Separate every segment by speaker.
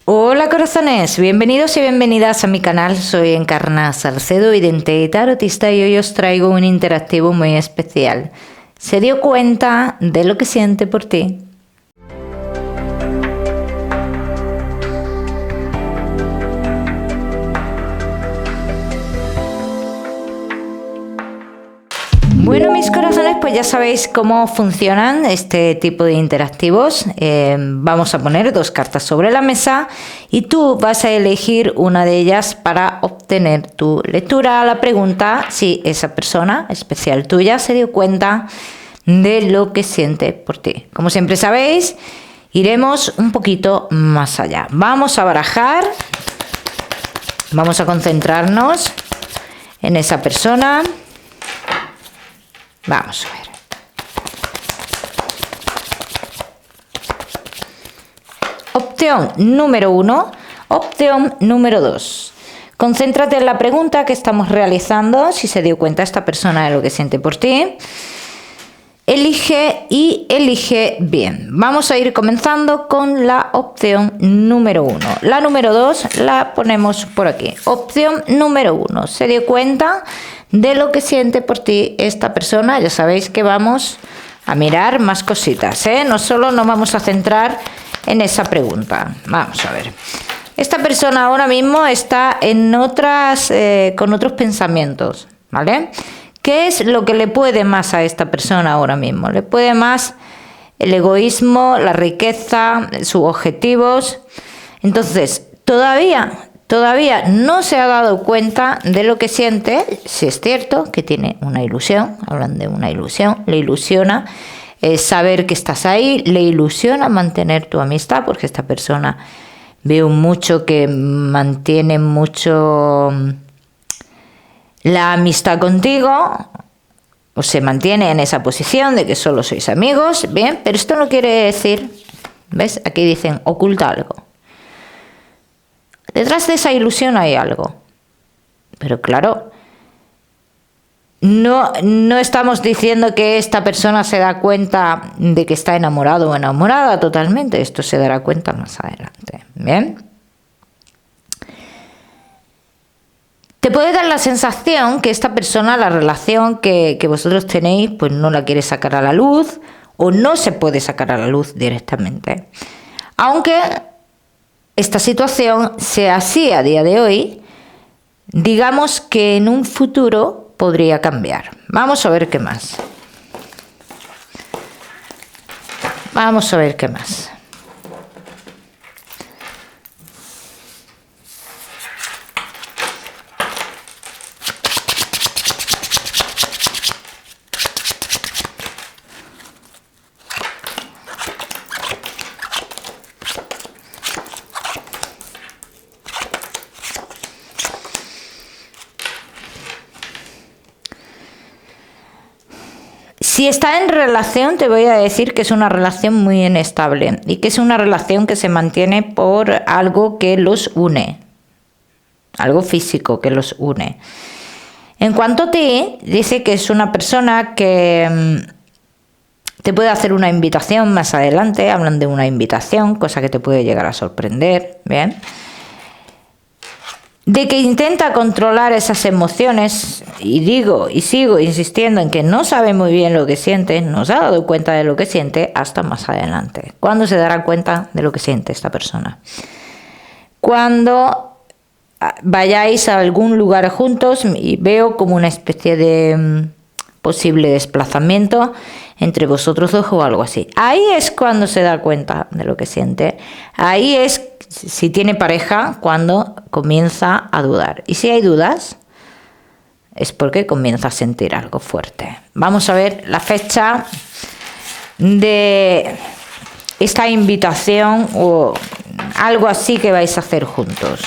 Speaker 1: Hola corazones, bienvenidos y bienvenidas a mi canal. Soy Encarna Salcedo, vidente y tarotista, y hoy os traigo un interactivo muy especial. ¿Se dio cuenta de lo que siente por ti? Bueno, mis corazones, pues ya sabéis cómo funcionan este tipo de interactivos. Vamos a poner dos cartas sobre la mesa y tú vas a elegir una de ellas para obtener tu lectura a la pregunta si esa persona especial tuya se dio cuenta de lo que siente por ti. Como siempre sabéis, iremos un poquito más allá. Vamos a barajar, vamos a concentrarnos en esa persona. Vamos a ver. Opción número 1, opción número 2. Concéntrate en la pregunta que estamos realizando, si se dio cuenta esta persona de lo que siente por ti. Elige y elige bien. Vamos a ir comenzando con la opción número 1. La número 2 la ponemos por aquí. Opción número 1. ¿Se dio cuenta de lo que siente por ti esta persona? Ya sabéis que vamos a mirar más cositas, ¿eh? No solo nos vamos a centrar en esa pregunta. Vamos a ver. Esta persona ahora mismo está en con otros pensamientos, ¿vale? ¿Qué es lo que le puede más a esta persona ahora mismo? Le puede más el egoísmo, la riqueza, sus objetivos. Entonces, todavía no se ha dado cuenta de lo que siente. Si es cierto que tiene una ilusión, hablan de una ilusión, le ilusiona saber que estás ahí, le ilusiona mantener tu amistad, porque esta persona veo mucho que mantiene mucho la amistad contigo, o se mantiene en esa posición de que solo sois amigos, bien, pero esto no quiere decir, ¿ves? Aquí dicen oculta algo. Detrás de esa ilusión hay algo, pero claro, no estamos diciendo que esta persona se da cuenta de que está enamorado o enamorada totalmente, esto se dará cuenta más adelante, ¿bien? Te puede dar la sensación que esta persona, la relación que vosotros tenéis, pues no la quiere sacar a la luz o no se puede sacar a la luz directamente. Aunque esta situación sea así a día de hoy, digamos que en un futuro podría cambiar. Vamos a ver qué más. Vamos a ver qué más. Si está en relación, te voy a decir que es una relación muy inestable y que es una relación que se mantiene por algo que los une, algo físico que los une. En cuanto a ti, dice que es una persona que te puede hacer una invitación más adelante, hablan de una invitación, cosa que te puede llegar a sorprender, ¿bien? De que intenta controlar esas emociones, y digo y sigo insistiendo en que no sabe muy bien lo que siente, no se ha dado cuenta de lo que siente hasta más adelante. ¿Cuándo se dará cuenta de lo que siente esta persona? Cuando vayáis a algún lugar juntos y veo como una especie de posible desplazamiento entre vosotros dos o algo así. Ahí es cuando se da cuenta de lo que siente. Ahí es, si tiene pareja, cuando comienza a dudar. Y si hay dudas, es porque comienza a sentir algo fuerte. Vamos a ver la fecha de esta invitación o algo así que vais a hacer juntos.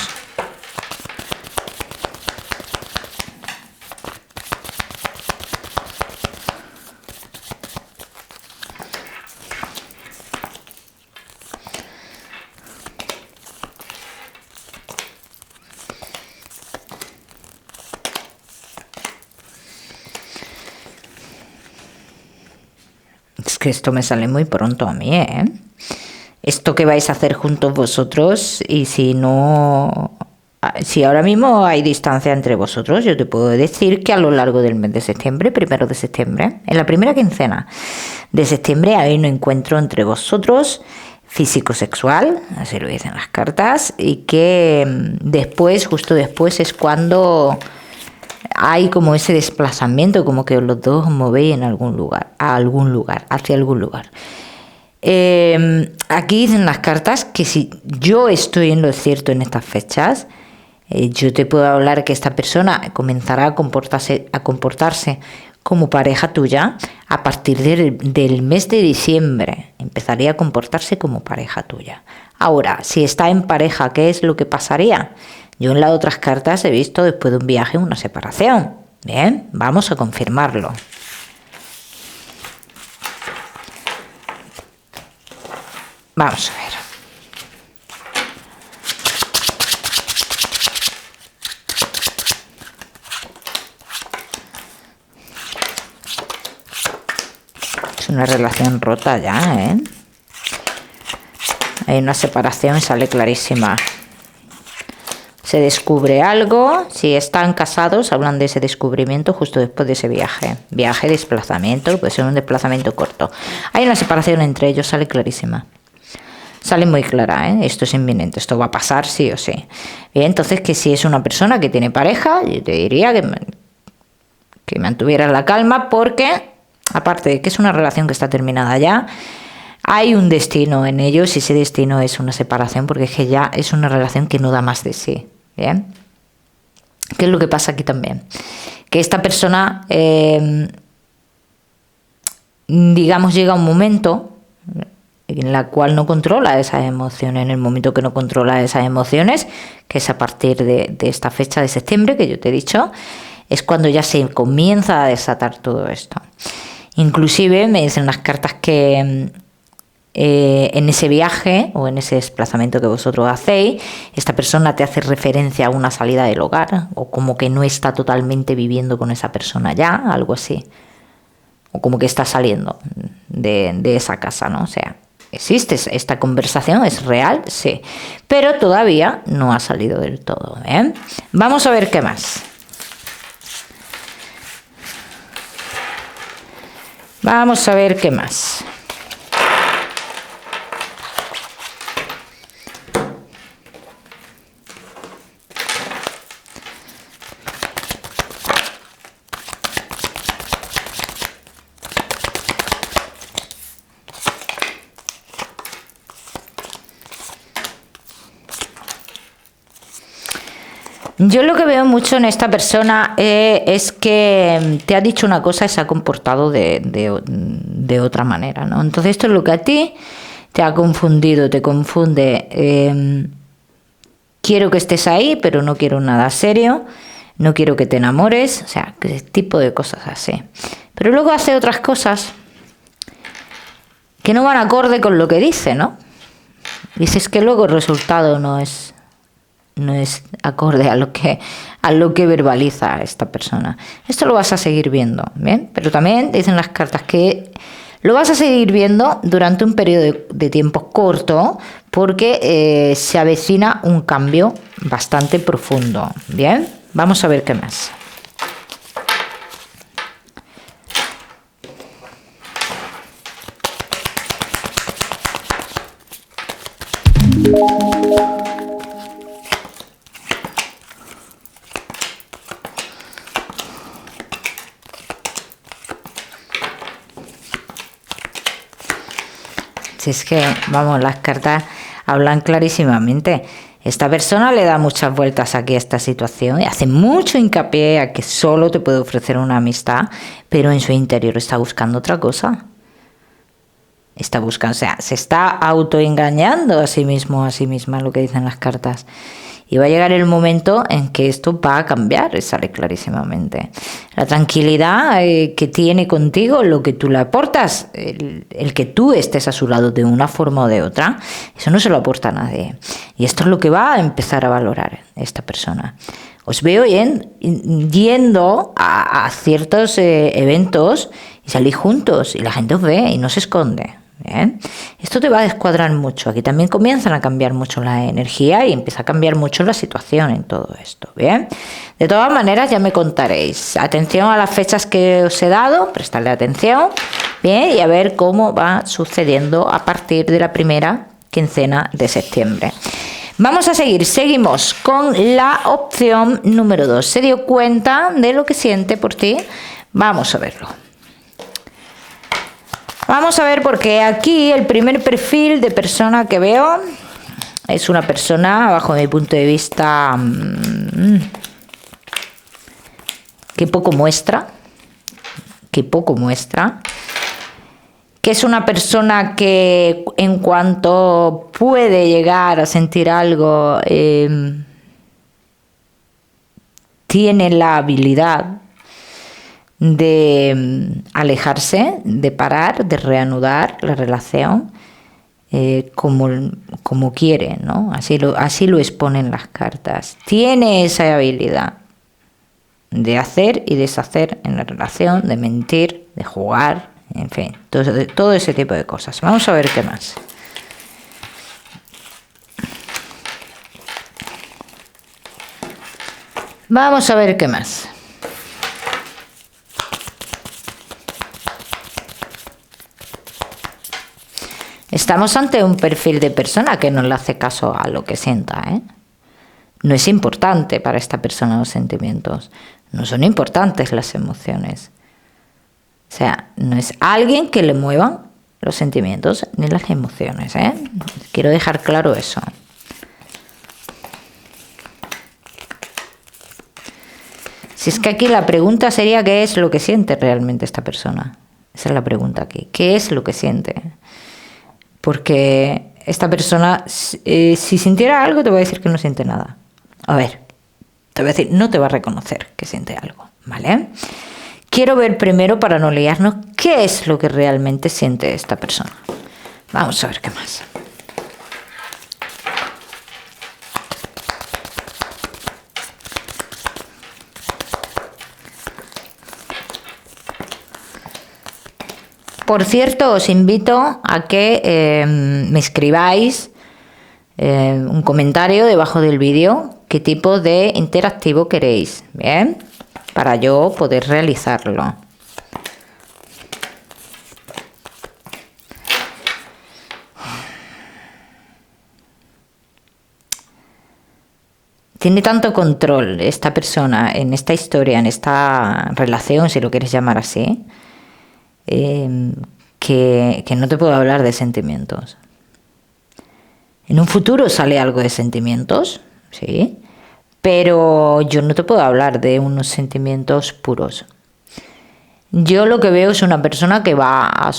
Speaker 1: Es que esto me sale muy pronto a mí, ¿eh? esto que vais a hacer juntos vosotros, y si no, si ahora mismo hay distancia entre vosotros, yo te puedo decir que a lo largo del mes de septiembre, 1 de septiembre, en la primera quincena de septiembre, hay un encuentro entre vosotros físico-sexual, así lo dicen las cartas, y que después, justo después, es cuando hay como ese desplazamiento, como que los dos os movéis en algún lugar, hacia algún lugar. Aquí dicen las cartas que si yo estoy en lo cierto en estas fechas, yo te puedo hablar que esta persona comenzará a comportarse como pareja tuya a partir del mes de diciembre. Empezaría a comportarse como pareja tuya. Ahora, si está en pareja, ¿qué es lo que pasaría? Yo en las otras cartas he visto después de un viaje una separación. Bien, vamos a confirmarlo. Vamos a ver. Es una relación rota ya, ¿eh? Hay una separación, sale clarísima. Se descubre algo. Si están casados, hablan de ese descubrimiento justo después de ese viaje. Viaje, desplazamiento, puede ser un desplazamiento corto. Hay una separación entre ellos, sale clarísima. Sale muy clara, ¿eh? Esto es inminente, esto va a pasar sí o sí. Bien, entonces, que si es una persona que tiene pareja, yo te diría que mantuvieras la calma, porque aparte de que es una relación que está terminada ya, hay un destino en ellos, y ese destino es una separación, porque es que ya es una relación que no da más de sí. Bien, ¿qué es lo que pasa aquí también? Que esta persona, digamos, llega un momento en la cual no controla esas emociones. En el momento que no controla esas emociones, que es a partir de esta fecha de septiembre que yo te he dicho, es cuando ya se comienza a desatar todo esto. Inclusive me dicen las cartas que en ese viaje o en ese desplazamiento que vosotros hacéis, esta persona te hace referencia a una salida del hogar, o como que no está totalmente viviendo con esa persona ya, algo así, o como que está saliendo de esa casa, ¿no? O sea, existe esta conversación, es real, sí, pero todavía no ha salido del todo, ¿eh? Vamos a ver qué más. Vamos a ver qué más. Yo lo que veo mucho en esta persona es que te ha dicho una cosa y se ha comportado de otra manera, ¿no? Entonces esto es lo que a ti te ha confundido, te confunde. Quiero que estés ahí, pero no quiero nada serio, no quiero que te enamores, o sea, ese tipo de cosas así. Pero luego hace otras cosas que no van acorde con lo que dice, ¿no? Dices que luego el resultado no es acorde a lo que verbaliza esta persona. Esto lo vas a seguir viendo, ¿bien? Pero también dicen las cartas que lo vas a seguir viendo durante un periodo de tiempo corto, porque se avecina un cambio bastante profundo, ¿bien? Vamos a ver qué más. Si es que, vamos, las cartas hablan clarísimamente. Esta persona le da muchas vueltas aquí a esta situación y hace mucho hincapié a que solo te puede ofrecer una amistad, pero en su interior está buscando otra cosa. Está buscando, o sea, se está autoengañando a sí mismo, a sí misma, lo que dicen las cartas. Y va a llegar el momento en que esto va a cambiar, sale clarísimamente. La tranquilidad que tiene contigo, lo que tú le aportas, el que tú estés a su lado de una forma o de otra, eso no se lo aporta a nadie. Y esto es lo que va a empezar a valorar esta persona. Os veo yendo a ciertos eventos y salís juntos y la gente os ve y no se esconde. Bien. Esto te va a descuadrar mucho. Aquí también comienzan a cambiar mucho la energía y empieza a cambiar mucho la situación en todo esto. Bien. De todas maneras, ya me contaréis. Atención a las fechas que os he dado, prestarle atención. Bien, y a ver cómo va sucediendo a partir de la primera quincena de septiembre. Vamos a seguir. Seguimos con la opción número 2. ¿Se dio cuenta de lo que siente por ti? Vamos a verlo. Vamos a ver, porque aquí el primer perfil de persona que veo es una persona, bajo mi punto de vista, que poco muestra, que es una persona que en cuanto puede llegar a sentir algo, tiene la habilidad de alejarse, de parar, de reanudar la relación como quiere, ¿no? Así lo exponen las cartas. Tiene esa habilidad de hacer y deshacer en la relación, de mentir, de jugar, en fin, todo ese tipo de cosas. Vamos a ver qué más. Vamos a ver qué más. Estamos ante un perfil de persona que no le hace caso a lo que sienta, ¿eh? No es importante para esta persona los sentimientos, no son importantes las emociones. O sea, no es alguien que le muevan los sentimientos ni las emociones, ¿eh? Quiero dejar claro eso. Si es que aquí la pregunta sería ¿qué es lo que siente realmente esta persona? Esa es la pregunta aquí. ¿Qué es lo que siente? Porque esta persona, si sintiera algo, te voy a decir que no siente nada. A ver, te voy a decir, no te va a reconocer que siente algo, ¿vale? Quiero ver primero, para no liarnos, qué es lo que realmente siente esta persona. Vamos a ver qué más. Por cierto, os invito a que me escribáis un comentario debajo del vídeo, qué tipo de interactivo queréis, ¿bien? Para yo poder realizarlo. Tiene tanto control esta persona en esta historia, en esta relación, si lo quieres llamar así, que no te puedo hablar de sentimientos. En un futuro sale algo de sentimientos, sí, pero yo no te puedo hablar de unos sentimientos puros. Yo lo que veo es una persona que va a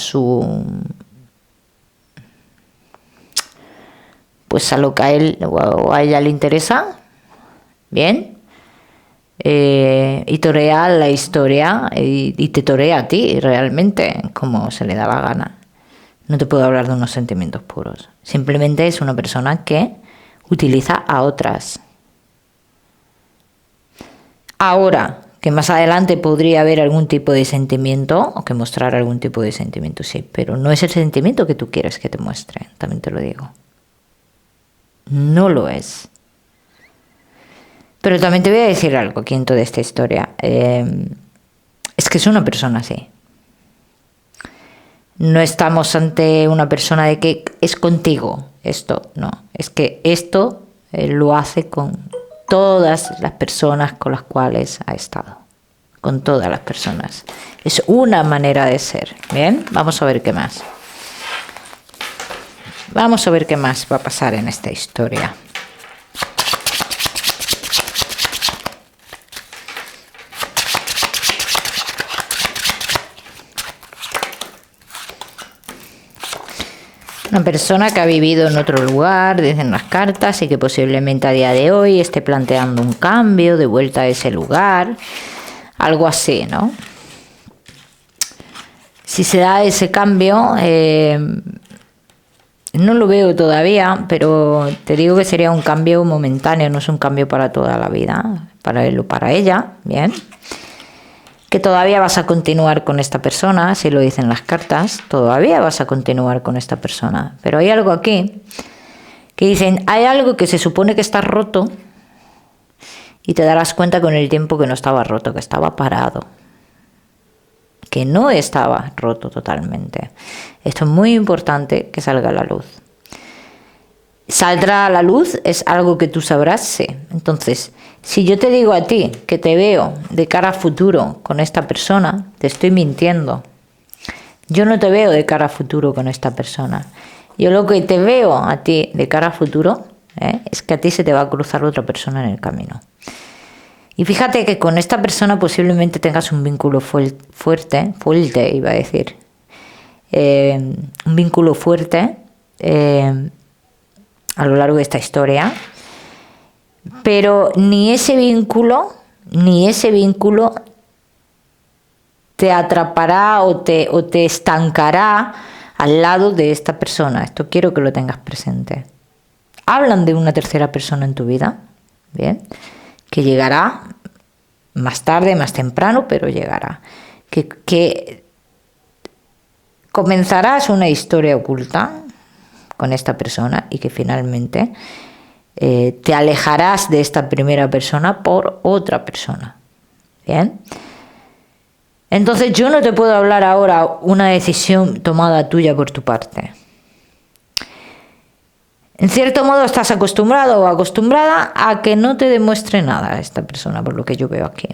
Speaker 1: pues a lo que a él o a ella le interesa, bien, y torea la historia y te torea a ti realmente como se le da la gana. No te puedo hablar de unos sentimientos puros. Simplemente es una persona que utiliza a otras. Ahora, que más adelante podría haber algún tipo de sentimiento o que mostrar algún tipo de sentimiento, sí, pero no es el sentimiento que tú quieres que te muestre, también te lo digo. No lo es. Pero también te voy a decir algo aquí en toda esta historia. Es que es una persona así. No estamos ante una persona de que es contigo esto, no. Es que esto lo hace con todas las personas con las cuales ha estado. Con todas las personas. Es una manera de ser. Bien, vamos a ver qué más. Vamos a ver qué más va a pasar en esta historia. Una persona que ha vivido en otro lugar, dicen las cartas, y que posiblemente a día de hoy esté planteando un cambio de vuelta a ese lugar, algo así, ¿no? Si se da ese cambio, no lo veo todavía, pero te digo que sería un cambio momentáneo, no es un cambio para toda la vida, para él o para ella, ¿bien? que todavía vas a continuar con esta persona, si lo dicen las cartas, todavía vas a continuar con esta persona. Pero hay algo aquí que dicen, hay algo que se supone que está roto y te darás cuenta con el tiempo que no estaba roto, que estaba parado, que no estaba roto totalmente. Esto es muy importante que salga a la luz. ¿Saldrá a la luz? Es algo que tú sabrás, sí. Entonces, si yo te digo a ti que te veo de cara a futuro con esta persona, te estoy mintiendo. Yo no te veo de cara a futuro con esta persona. Yo lo que te veo a ti de cara a futuro es que a ti se te va a cruzar otra persona en el camino. Y fíjate que con esta persona posiblemente tengas un vínculo fuerte, iba a decir. Un vínculo fuerte a lo largo de esta historia. Pero ni ese vínculo te atrapará o te estancará al lado de esta persona. Esto quiero que lo tengas presente. Hablan de una tercera persona en tu vida, ¿bien? Que llegará más tarde, más temprano, pero llegará. Que comenzarás una historia oculta con esta persona y que finalmente te alejarás de esta primera persona por otra persona. ¿Bien? Entonces yo no te puedo hablar ahora una decisión tomada tuya por tu parte. En cierto modo estás acostumbrado o acostumbrada a que no te demuestre nada esta persona, por lo que yo veo aquí.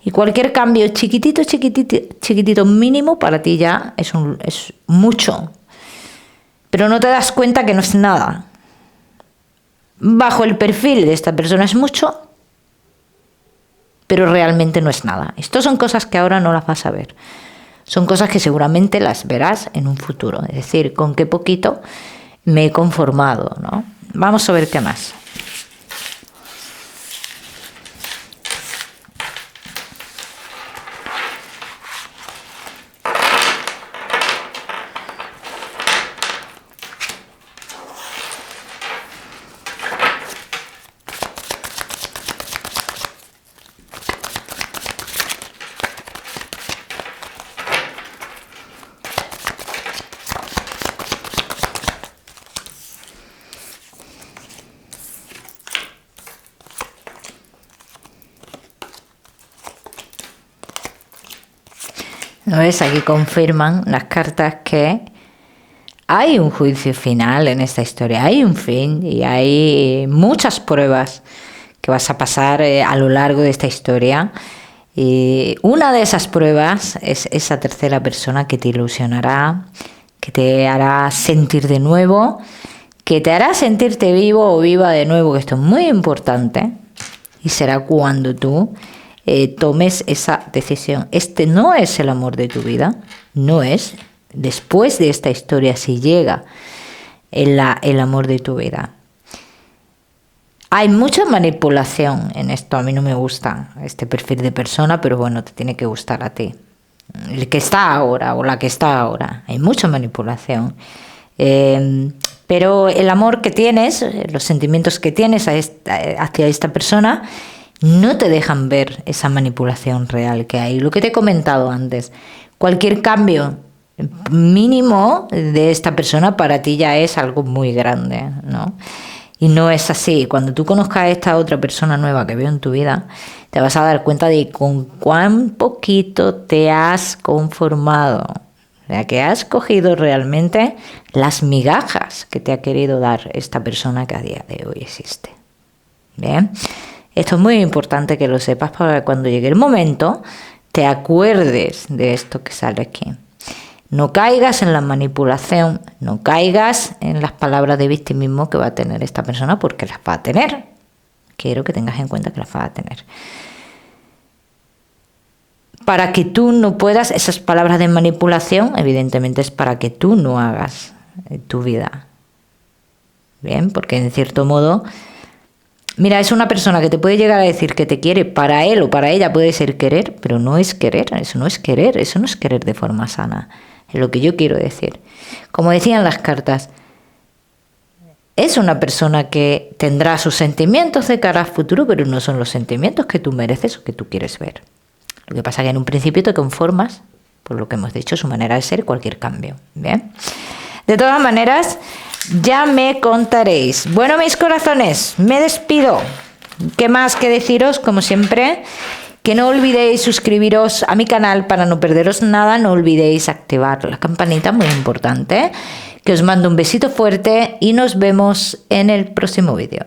Speaker 1: Y cualquier cambio chiquitito, mínimo, para ti ya es mucho. Pero no te das cuenta que no es nada. Bajo el perfil de esta persona es mucho, pero realmente no es nada. Estas son cosas que ahora no las vas a ver. Son cosas que seguramente las verás en un futuro. Es decir, con qué poquito me he conformado, ¿no? Vamos a ver qué más. ¿No ves? Aquí confirman las cartas que hay un juicio final en esta historia, hay un fin y hay muchas pruebas que vas a pasar a lo largo de esta historia. Y una de esas pruebas es esa tercera persona que te ilusionará, que te hará sentir de nuevo, que te hará sentirte vivo o viva de nuevo, que esto es muy importante, y será cuando tú tomes esa decisión. Este no es el amor de tu vida, no es. Después de esta historia, si llega el amor de tu vida. Hay mucha manipulación en esto. A mí no me gusta este perfil de persona, pero bueno, te tiene que gustar a ti. El que está ahora o la que está ahora. Hay mucha manipulación. Pero el amor que tienes, los sentimientos que tienes hacia esta persona, no te dejan ver esa manipulación real que hay. Lo que te he comentado antes, cualquier cambio mínimo de esta persona para ti ya es algo muy grande, ¿no? Y no es así. Cuando tú conozcas a esta otra persona nueva que veo en tu vida, te vas a dar cuenta de con cuán poquito te has conformado. O sea, que has cogido realmente las migajas que te ha querido dar esta persona que a día de hoy existe. Bien. Esto es muy importante que lo sepas para que cuando llegue el momento te acuerdes de esto que sale aquí. No caigas en la manipulación, no caigas en las palabras de victimismo que va a tener esta persona, porque las va a tener. Quiero que tengas en cuenta que las va a tener. Para que tú no puedas, esas palabras de manipulación, evidentemente es para que tú no hagas tu vida. Bien, porque en cierto modo, mira, es una persona que te puede llegar a decir que te quiere, para él o para ella puede ser querer, pero no es querer, eso no es querer de forma sana. Es lo que yo quiero decir. Como decían las cartas, es una persona que tendrá sus sentimientos de cara al futuro, pero no son los sentimientos que tú mereces o que tú quieres ver. Lo que pasa es que en un principio te conformas, por lo que hemos dicho, su manera de ser, cualquier cambio. Bien. De todas maneras, ya me contaréis. Bueno, mis corazones, me despido. ¿Qué más que deciros? Como siempre, que no olvidéis suscribiros a mi canal para no perderos nada. No olvidéis activar la campanita, muy importante. Que os mando un besito fuerte y nos vemos en el próximo vídeo.